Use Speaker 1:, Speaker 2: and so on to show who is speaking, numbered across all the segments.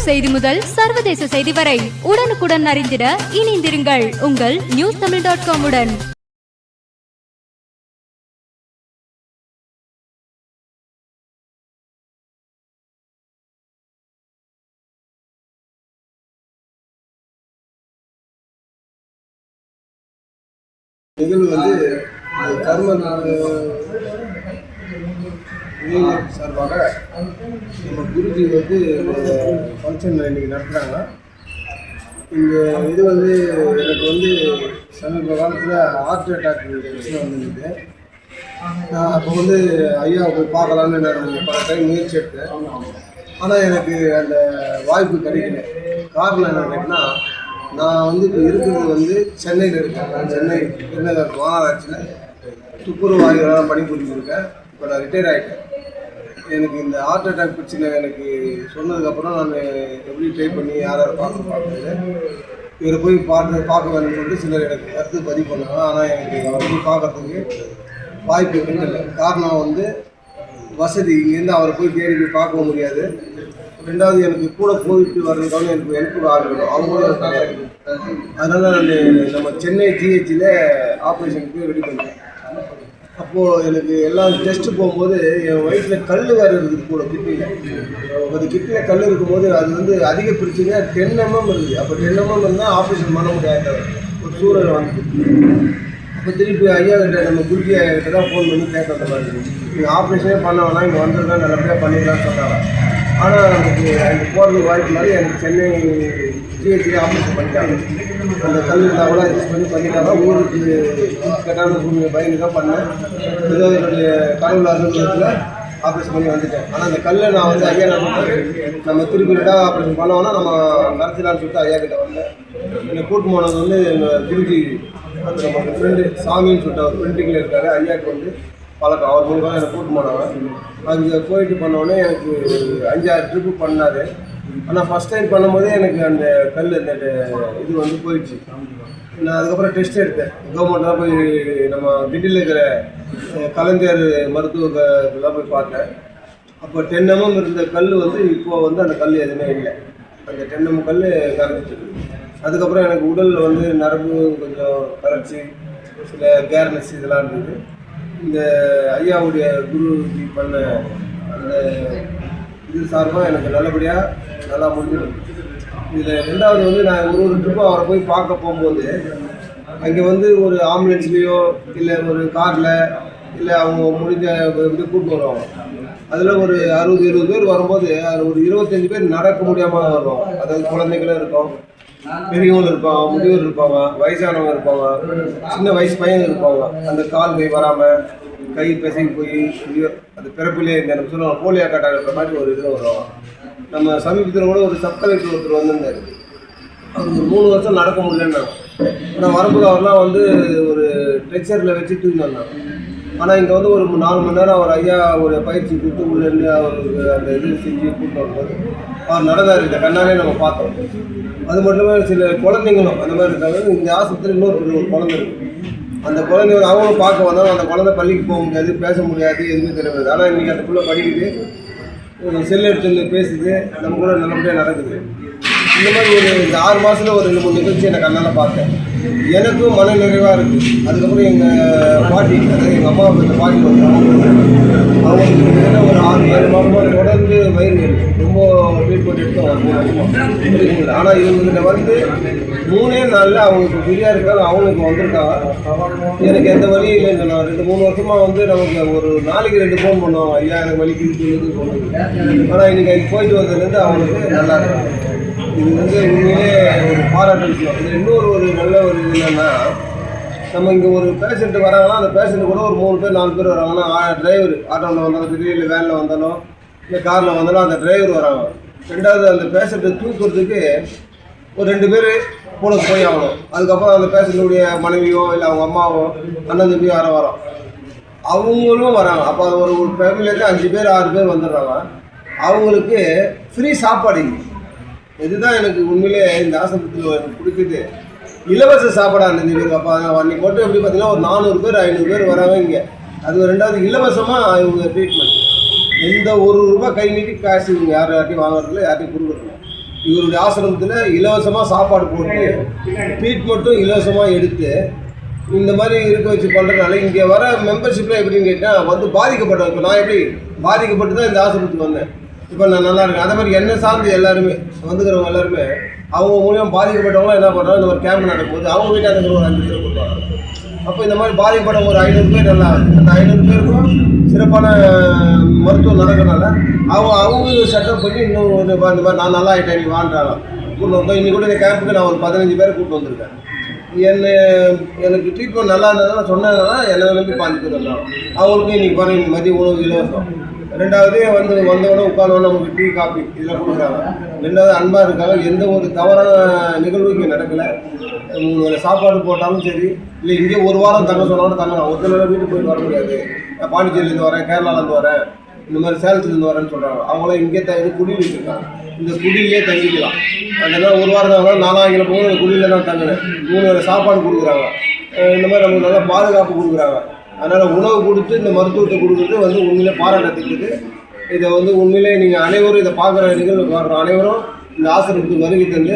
Speaker 1: செய்தி முதல் சர்வதேச செய்தி வரை உடனுக்குடன் அறிந்திட இணைந்திருங்கள் உங்கள் newstamil.com உடன்.
Speaker 2: நிகழ்வு கர்ம சார்பாக நம்ம குருஜி ஃபங்க்ஷன் இன்றைக்கி நடத்துகிறாங்க. இந்த இது எனக்கு சமீப காலத்தில் ஹார்ட் அட்டாக் பிரச்சனை வந்துருக்குது. நான் அப்போ ஐயாவை போய் பார்க்கலான்னு நான் பல டைம் முயற்சி எடுத்தேன். ஆனால் எனக்கு அந்த வாய்ப்பு கிடைக்கல. காரணம் என்ன கேட்டிங்கன்னா, நான் இப்போ இருக்கிறது சென்னையில் இருக்கேன். நான் சென்னை பெருநகர் மாநகராட்சியில் துப்புரவு ஆய்வாளராக பணிபுரிஞ்சிருக்கேன். இப்போ நான் ரிட்டையர் ஆகிட்டேன். எனக்கு இந்த ஹார்ட் அட்டாக் பிரச்சனை எனக்கு சொன்னதுக்கப்புறம் நான் எப்படி ட்ரை பண்ணி யார் பார்க்குறது இவரை போய் பார்க்க வேணும்னு சொல்லிட்டு சிலர் எனக்கு கருத்து பதிவு பண்ணாங்க. ஆனால் எனக்கு அவரை போய் பார்க்கறதுக்கு வாய்ப்பு கிடைக்கல. காரணம் வசதி, இங்கேருந்து அவரை போய் தேடி போய் பார்க்க முடியாது. ரெண்டாவது எனக்கு கூட போயிட்டு வர்றதுக்கான எனக்கு ஹெல்ப் ஆகணும், அவங்களும் இருக்காங்க. அதனால் நான் நம்ம சென்னை ஜிஹெச்சில் ஆப்ரேஷனுக்கு ரெடி பண்ணேன். அப்போது எனக்கு எல்லாம் டெஸ்ட்டு போகும்போது என் வயிற்றில் கல் வேறு இருக்குது. கூட கிட்னியில் கிட்னியில் கல் இருக்கும்போது அது அதிக பிரச்சனையாக 10 mm இருக்குது. அப்போ 10 mm இருந்தால் ஆப்ரேஷன் பண்ண முடியாத ஒரு சூழல் அப்போ திருப்பி ஐயா கிட்ட நம்ம குருஜி ஐயா கிட்ட தான் ஃபோன் பண்ணி கேட்க மாதிரி, நீங்கள் ஆப்ரேஷனே பண்ண வேணாம், இங்கே வந்துருந்தா நல்லபடியாக பண்ணிடலாம்னு சொன்னாங்க. ஆனால் எனக்கு போகிறதுக்கு வாய்ப்பு இல்லாத எனக்கு சென்னை ஜிஹெச்சிலே ஆப்ரேஷன் பண்ணிட்டாங்க. அந்த கல் இருந்தால் கூட அட்ஜஸ்ட் பண்ணிட்டாங்க. ஊருக்கு கேட்டான சூழ்நிலை பயந்து தான் பண்ணேன். ஏதோ என்னுடைய கடவுள் அலுவலகத்தில் ஆப்ரேஷன் பண்ணி வந்துட்டேன். ஆனால் அந்த கல்லை நான் ஐயா நம்ம திருப்பி ரெண்டாவது ஆப்ரேஷன் பண்ணோன்னா நம்ம நடத்திடலான்னு சொல்லிட்டு ஐயா கிட்ட வந்தேன். என்னை கூட்டு போனது எங்கள் குருஜி நம்ம ஃப்ரெண்டு சாமின்னு சொல்லிட்டு அவர் பிரிண்டிங்கில் இருக்கார். ஐயாவுக்கு பழக்கம். அவர் மூலமாக என்னை கூட்டு போனாங்க. அங்கே போயிட்டு பண்ணோடனே எனக்கு 5-6 ட்ரிப்பு பண்ணார். ஆனால் ஃபஸ்ட் டைம் பண்ணும்போதே எனக்கு அந்த கல் அந்த இது போயிடுச்சு. நான் அதுக்கப்புறம் டெஸ்ட் எடுத்தேன். கவர்மெண்ட்லாம் போய் நம்ம கிண்டியில் இருக்கிற கலைஞர் மருத்துவதான் போய் பார்த்தேன். அப்போ 10 mm இருந்த கல் இப்போது அந்த கல் எதுவுமே இல்லை. அந்த 10 mm கல் கரைஞ்சிட்டு. அதுக்கப்புறம் எனக்கு உடலில் நரம்பு கொஞ்சம் கரைச்சி சில கேர்னஸ் இதெல்லாம் இருந்தது. இந்த ஐயாவுடைய குருஜி பண்ண அந்த இது சார்பாக எனக்கு நல்லபடியாக நல்லா முடிஞ்சிடும். இதில் ரெண்டாவது நான் ஒரு ட்ரிப்பும் அவரை போய் பார்க்க போகும்போது அங்கே ஒரு ஆம்புலன்ஸ்லேயோ இல்லை ஒரு காரில் இல்லை அவங்க முடிஞ்ச கூப்பிட்டு வருவாங்க. அதில் ஒரு 60-70 பேர் வரும்போது அதில் ஒரு 25 பேர் நடக்க முடியாமல் வருவாங்க. அதாவது குழந்தைகளும் இருக்கும், பெரியவங்க இருப்பாங்க, முதியோர் இருப்பாங்க, வயசானவங்க இருப்பாங்க, சின்ன வயசு பையன் இருப்பாங்க. அந்த கால் கை வராமல் கை பிசைக்கு போய் அந்த பிறப்பிலே இந்த நம்ம சொல்லுவாங்க போலியோ காட்டாக இருக்கிற மாதிரி ஒரு இதில் வரும். நம்ம சமீபத்தில் கூட ஒரு சப் கலெக்டர் ஒருத்தர் வந்திருந்தார். அவர் ஒரு 3 வருஷம் நடக்க முடியலன்னா. ஆனால் வரும்போது அவர்லாம் ஒரு ஸ்ட்ரெச்சரில் வச்சு தூக்கி வந்தாங்க. ஆனால் இங்கே ஒரு 4 மணி நேரம் அவர் ஐயா ஒரு பயிற்சி கொடுத்து உள்ளேருந்து அவருக்கு அந்த இது செஞ்சு கூப்பிட்டு வரும்போது அவர் நடந்தார். இந்த கண்ணாலே நம்ம பார்த்தோம். அது மட்டும் இல்லாமல் சில குழந்தைங்களும் அந்த மாதிரி இருக்காங்க. இந்த ஆஸ்பத்திரி இன்னொரு குழந்தை இருக்குது. அந்த குழந்தைங்க அவங்களும் பார்க்க வந்தாலும் அந்த குழந்தை பள்ளிக்கு போக முடியாது, பேச முடியாது, எதுவுமே தெரியாது. ஆனால் இன்றைக்கி அந்த பிள்ளை படிக்குது, செல் எடுத்து பேசுது, நம்ம கூட நல்லபடியாக நடக்குது. இந்த மாதிரி இந்த 6 மாதத்தில் ஒரு 2-3 நிகழ்ச்சி எனக்கு கண்ணால் பார்த்தேன். எனக்கும் மன நிறைவாக இருக்குது. அதுக்கப்புறம் எங்கள் பாட்டி, அதாவது எங்கள் அம்மா இந்த பாட்டி அவங்களுக்கு ஒரு 6-7 மாதமாக தொடர்ந்து வயிறு ரொம்ப ட்ரீட்மெண்ட் எடுத்து அவங்க. ஆனால் இவங்ககிட்ட 3 நாளில் அவங்களுக்கு ஃப்ரீயாக இருக்காங்க. அவங்களுக்கு வந்திருக்காங்க. எனக்கு எந்த வழியும் இல்லைங்க. நான் 2-3 வருஷமாக நமக்கு ஒரு நாளைக்கு 2 ஃபோன் பண்ணுவாங்க, ஐயா எனக்கு வலிக்குது சொல்லுது சொல்லுது. ஆனால் இன்றைக்கி அங்கே போயிட்டு வந்ததுலேருந்து அவங்களுக்கு நல்லா இருக்காங்க. இது உண்மையிலே ஒரு பாராட்டு விஷயம். இது இன்னொரு நல்ல ஒரு இது என்னென்னா, நம்ம இங்கே ஒரு பேஷண்ட்டு வராங்கன்னா அந்த பேஷண்ட்டு கூட ஒரு 3 பேர் 4 பேர் வராங்கன்னா டிரைவர் ஆட்டோவில் வந்தாலும் சரி, இல்லை வேனில் வந்தாலும் இல்லை காரில் வந்தாலும் அந்த டிரைவர் வராங்க. ரெண்டாவது அந்த பேஷண்ட்டை தூக்குறதுக்கு ஒரு 2 பேர் கூட போய் ஆகணும். அதுக்கப்புறம் அந்த பேஷண்ட்டுடைய மனைவியோ இல்லை அவங்க அம்மாவோ அண்ணன் தம்பியோ யாரோ வரோம், அவங்களும் வராங்க. அப்போ அது ஒரு ஃபேமிலியிலேருந்து 5 பேர் 6 பேர் வந்துடுறாங்க. அவங்களுக்கு ஃப்ரீ சாப்பாடு. இதுதான் எனக்கு உண்மையிலே இந்த ஆஸ்பத்திரியில் எனக்கு பிடிக்குது. இலவச சாப்பாடாக இருந்தது இவருக்கு. அப்போ அன்றைக்கி மட்டும் எப்படி பார்த்தீங்கன்னா ஒரு 400 பேர் 500 பேர் வராங்க இங்கே. அது ரெண்டாவது இலவசமாக இவங்க ட்ரீட்மெண்ட். எந்த ₹1 கை நீட்டி காசு இவங்க யார்ட்டையும் வாங்குறதில்ல, யார்ட்டையும் கொடுக்குறதில்ல. இவருடைய ஆசிரமத்தில் இலவசமாக சாப்பாடு போட்டு ட்ரீட்மெண்ட்டும் இலவசமாக எடுத்து இந்த மாதிரி இருக்க வச்சு பண்ணுறதுனால இங்கே வர மெம்பர்ஷிப்பில் எப்படின்னு கேட்டால் வந்து பாதிக்கப்பட்டவங்க. இப்போ நான் எப்படி பாதிக்கப்பட்டு தான் இந்த ஆசிரமத்துக்கு வந்தேன். இப்போ நான் நல்லா இருக்கேன். அதே மாதிரி என்ன சார்ந்து எல்லாருமே வந்துக்கிறவங்க எல்லாருமே அவங்க மூலியம் பாதிக்கப்பட்டவங்களும் என்ன பண்ணுறாங்க, இந்த மாதிரி கேம்ப் நடக்கும்போது அவங்க வீட்டாக இருக்கிற ஒரு 5 பேர் கொடுப்பாங்க. அப்போ இந்த மாதிரி பாதிக்கப்பட்ட ஒரு 500 பேர் நல்லா அந்த 500 பேருக்கும் சிறப்பான மருத்துவம் நடக்கிறனால அவங்க செட்டப் பண்ணி இன்னும் ஒரு இந்த மாதிரி நான் நல்லா ஆகிட்டேன் நீ வாண்டாங்க கூட்டு வந்தோம். இன்னைக்கு கூட இந்த கேம்புக்கு நான் ஒரு 15 பேரை கூப்பிட்டு வந்திருக்கேன். எனக்கு ட்ரீட்மெண்ட் நல்லா இருந்ததுனால சொன்னதுனால என்னை நம்பி 5 பேர் வந்தாங்க. அவங்களுக்கு இன்றைக்கி பாருங்கள் இன்னைக்கு மதிய உணவு இலவசம். ரெண்டாவது வந்தவொடனே உட்காந்தவொடனே நமக்கு டீ காஃபி இதெல்லாம் கொடுக்குறாங்க. ரெண்டாவது அன்பாக இருக்காங்க. எந்த ஒரு தவறான நிகழ்வு இங்கே நடக்கலை. சாப்பாடு போட்டாலும் சரி இல்லை இங்கே ஒரு வாரம் தங்க சொன்னாலும் தங்கலாம். ஒரு சில வீட்டுக்கு போயிட்டு வர முடியாது. நான் பாண்டிச்சேரியிலேருந்து வரேன், கேரளாலேருந்து வரேன், இந்த மாதிரி சேலத்துலேருந்து வரேன்னு சொல்கிறாங்க. அவங்களாம் இங்கே குடியில் வச்சுருக்காங்க. இந்த குடியிலே தங்கிக்கலாம். அதனால் ஒரு வாரம் தாங்க நாலாங்கில போகும் இந்த குடியில் தான் தங்கினேன். 3 வேளை சாப்பாடு கொடுக்குறாங்க. இந்த மாதிரி நமக்கு நல்லா பாதுகாப்பு கொடுக்குறாங்க. அதனால் உணவு கொடுத்து இந்த மருத்துவத்தை கொடுக்குறது உண்மையிலே பாராட்டத்துக்கு. இதை உண்மையிலே நீங்கள் அனைவரும் இதை பார்க்குற நிகழ்வு பார்க்குற அனைவரும் இந்த ஆசிரமத்துக்கு வருகை தந்து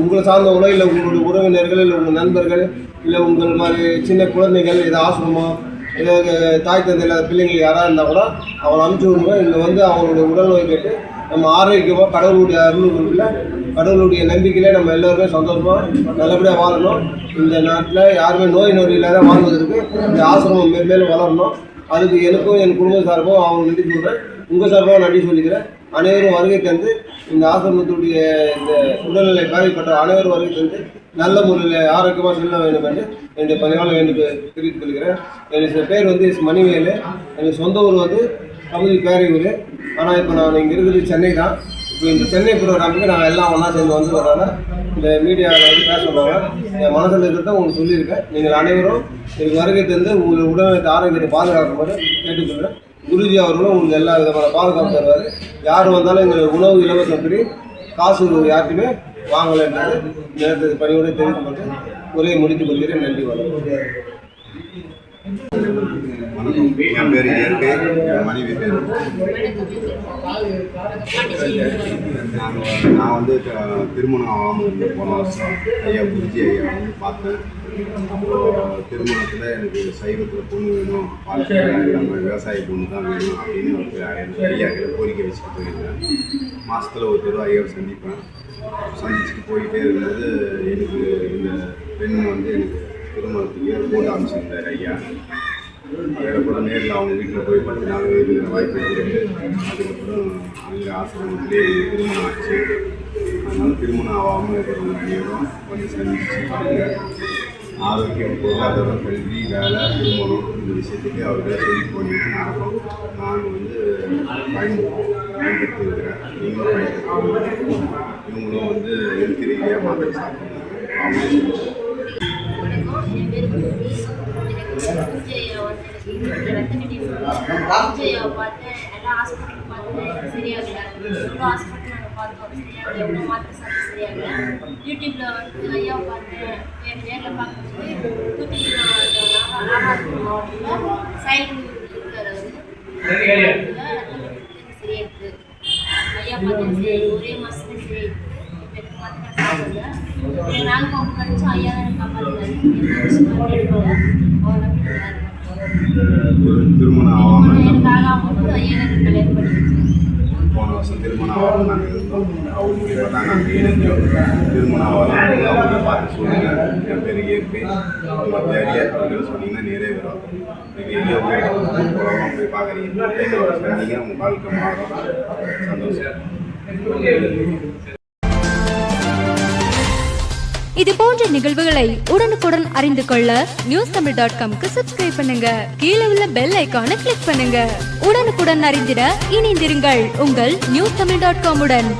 Speaker 2: உங்களை சார்ந்தவங்களோ இல்லை உங்களுடைய உறவினர்கள் இல்லை உங்கள் நண்பர்கள் இல்லை உங்கள் மாதிரி சின்ன குழந்தைகள் இதை ஆசிரமம் இதை தாய் தந்தை இல்லாத பிள்ளைங்கள் யாராக இருந்தால் கூட அவங்களை அனுப்பிச்சி விடுங்க. இங்கே அவங்களுடைய உடல்நோய் கேட்டு நம்ம ஆரோக்கியமாக கடவுளுடைய அருள்களில் கடவுளுடைய நம்பிக்கையிலே நம்ம எல்லோருமே சந்தோஷமாக நல்லபடியாக வாழணும். இந்த நாட்டில் யாருமே நோய் நொடி இல்லாத வாழ்வதற்கு இந்த ஆசிரமம் மேலும் வளரணும். அதுக்கு எனக்கும் என் குடும்ப சார்பும் அவங்க நன்றி சொல்கிறேன். உங்கள் சார்பாக நன்றி சொல்லிக்கிறேன். அனைவரும் வருகை தந்து இந்த ஆசிரமத்துடைய இந்த உடல்நிலை பாதிக்கப்பட்ட அனைவரும் வருகை தந்து நல்ல முறையில் ஆரோக்கியமாக செல்ல வேண்டும் என்று என்னுடைய பணியாளர் எனக்கு தெரிவித்துக் கொள்கிறேன். என்னுடைய பேர் மணிவேலு. எனக்கு சொந்த ஊர் கமுதி பேரையூர். ஆனால் இப்போ நான் இங்கே இருக்கிறது சென்னை தான். இப்போ இந்த சென்னை ப்ரோக்ராமுக்கு நாங்கள் எல்லாம் ஒன்றா சேர்ந்து வந்ததுனால இந்த மீடியாவில் பேச சொல்லுவாங்க. என் மனசில் இருக்கிறத உங்களுக்கு சொல்லியிருக்கேன். நீங்கள் அனைவரும் எனக்கு வருகை தந்து உங்களுடைய உடல்நலத்தை ஆரோக்கியத்தை பாதுகாக்கும்போது கேட்டுக்கொள்கிறேன். குருஜி அவர்களும் உங்களுக்கு எல்லா விதமான பாதுகாப்பு தருவார். யார் வந்தாலும் எங்கள் உணவு இலவசம் ஃப்ரீ, காசு யார்ட்டுமே வாங்கலைன்றது நேரத்தை பணியோடு தெரிந்து கொண்டு உரையை முடித்துக் கொள்கிறேன். நன்றி, வணக்கம்.
Speaker 3: என் பேர் இயற்கை, என் மனைவி பேர். நான் திருமணம் ஆகாமல் இருந்து போன வருஷம் ஐயா குருஜி ஐயா பார்த்தேன். அப்புறம் திருமணத்தில் எனக்கு சைவத்தில் பொண்ணு வேணும், நம்ம விவசாய பொண்ணு தான் வேணும் அப்படின்னு ஐயாக்களை கோரிக்கை வச்சுட்டு போயிருந்தேன். மாதத்தில் ஒரு தடவை ஐயாவை சந்திச்சுட்டு போயிட்டே இருந்தது. எனக்கு இந்த பெண் எனக்கு திருமணத்துக்கு போட்டு அமைச்சிருந்தார் ஐயா. அதில் கூட நேரில் அவங்க வீட்டில் போய் 10 நாள் இருக்கிற வாய்ப்பு இருக்குது. அதுக்கப்புறம் அங்கே ஆசிரமத்திலே திருமணம் ஆச்சு. அதனால் திருமணம் ஆகாமல் இருக்கிறவங்க அனைவரும் சந்திச்சு ஆரோக்கியம், பொருளாதாரம், கல்வி, வேலை, திருமணம் இந்த விஷயத்துக்கு அவர்களை சொல்லி போனீங்கன்னா நடக்கும். நான் பயன்படுத்தி இருக்கிறேன். நீங்களும் பயன்படுத்தி இவங்களும் ஹெல்த் ரீதியாக மாத்திரை சாப்பிடுங்க.
Speaker 4: விஜயாவை பார்த்தேன், எல்லா ஹாஸ்பிட்டல் பார்த்தேன், சரியாகல. எவ்வளோ ஹாஸ்பிட்டல் நாங்கள் பார்த்தோம், சரியாகல. எவ்வளோ மாத்திரை சாப்பிட்டு சரியாகல. யூடியூப்பில் ஐயாவை பார்த்தேன். நேரில் பார்க்கும்போது தூத்துக்குடி மாவட்டத்தில் சைல்டு இருக்கார். சரியாயிருக்கு. ஐயா பார்த்தேன், சரி ஒரே மாதத்துல சரியாயிருக்கு. இப்போ மாத்திரை சாப்பிடுங்க. நாங்கள் அவங்க படித்தோம். ஐயா தான் எனக்கு காப்பாற்றுறாரு. எந்த விஷயமா கேட்கல. அவர் நம்பிட்டு
Speaker 3: திருமணம் ஆகாமல் போன வருஷம் திருமணம் ஆகாமல் நாங்கள் இருந்தோம். அவங்க மூலியமாக தான் நாங்கள் இணைஞ்சோம். திருமணம் ஆகலாம் அவங்களை பார்த்து சொல்லுங்கள். என் பேர் இயற்கை. உங்கள் தேடிய அவர்களை சொன்னீங்கன்னா நிறைவேறும். நீங்கள் போகலாம் போய் பார்க்குறீங்க, சொன்னீங்க உங்கள் வாழ்க்கை மாறும். சந்தோஷம்.
Speaker 1: இது போன்ற நிகழ்வுகளை உடனுக்குடன் அறிந்து கொள்ள newstamil.com-க்கு சப்ஸ்கிரைப் பண்ணுங்க. கீழே உள்ள பெல் ஐகானை கிளிக் பண்ணுங்க. உடனுக்குடன் அறிந்திட இணைந்திருங்கள் உங்கள் newstamil.com-உடன்.